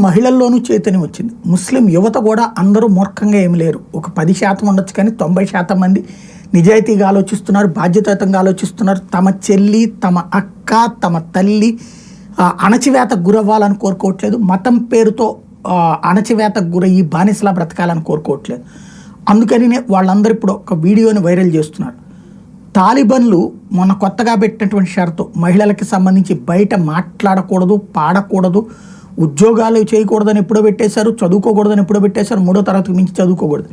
మహిళల్లోనూ చైతన్యం వచ్చింది. ముస్లిం యువత కూడా అందరూ మూర్ఖంగా ఏమి లేరు. ఒక 10% ఉండొచ్చు, కానీ 90% మంది నిజాయితీగా ఆలోచిస్తున్నారు, బాధ్యతాయుతంగా ఆలోచిస్తున్నారు. తమ చెల్లి, తమ అక్క, తమ తల్లి అణచివేతకు గురవ్వాలని కోరుకోవట్లేదు. మతం పేరుతో అణచివేతకు గురయ్యి బానిసలా బ్రతకాలని కోరుకోవట్లేదు. అందుకని వాళ్ళందరూ ఇప్పుడు ఒక వీడియోని వైరల్ చేస్తున్నారు. తాలిబన్లు మొన్న కొత్తగా పెట్టినటువంటి షరతు, మహిళలకి సంబంధించి బయట మాట్లాడకూడదు, పాడకూడదు, ఉద్యోగాలు చేయకూడదని ఎప్పుడో పెట్టేశారు, చదువుకోకూడదని ఎప్పుడో పెట్టేశారు, 3వ తరగతికి మించి చదువుకోకూడదు.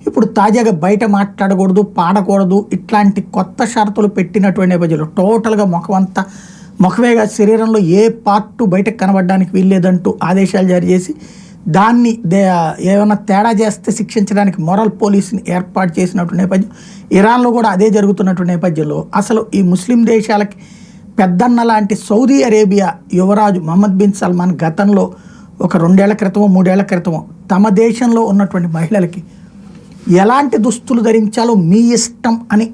ఇప్పుడు తాజాగా బయట మాట్లాడకూడదు, పాడకూడదు, ఇట్లాంటి కొత్త షరతులు పెట్టినటువంటి నేపథ్యంలో టోటల్గా ముఖమేగా శరీరంలో ఏ పార్టు బయటకు కనబడడానికి వీల్లేదంటూ ఆదేశాలు జారీ చేసి దాన్ని ఏమైనా తేడా చేస్తే శిక్షించడానికి మొరల్ పోలీసుని ఏర్పాటు చేసినటువంటి నేపథ్యం. ఇరాన్లో కూడా అదే జరుగుతున్నటువంటి నేపథ్యంలో అసలు ఈ ముస్లిం దేశాలకి పెద్దన్న లాంటి సౌదీ అరేబియా యువరాజు మహమ్మద్ బిన్ సల్మాన్ గతంలో ఒక 2 ఏళ్ల క్రితమో 3 ఏళ్ల క్రితమో తమ దేశంలో ఉన్నటువంటి మహిళలకి ఎలాంటి దుస్తులు ధరించాలో మీ ఇష్టం అని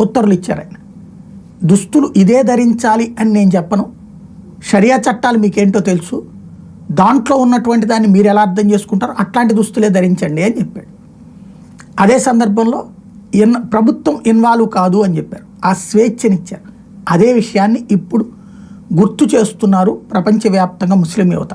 ఉత్తర్వులు ఇచ్చారు. ఆయన దుస్తులు ఇదే ధరించాలి అని నేను చెప్పను, షరియా చట్టాలు మీకేంటో తెలుసు, దాంట్లో ఉన్నటువంటి దాన్ని మీరు ఎలా అర్థం చేసుకుంటారో అట్లాంటి దుస్తులే ధరించండి అని చెప్పాడు. అదే సందర్భంలో ప్రభుత్వం ఇన్వాల్వ్ కాదు అని చెప్పారు, ఆ స్వేచ్ఛనిచ్చారు. అదే విషయాన్ని ఇప్పుడు గుర్తు చేస్తున్నారు ప్రపంచవ్యాప్తంగా ముస్లిం యువత.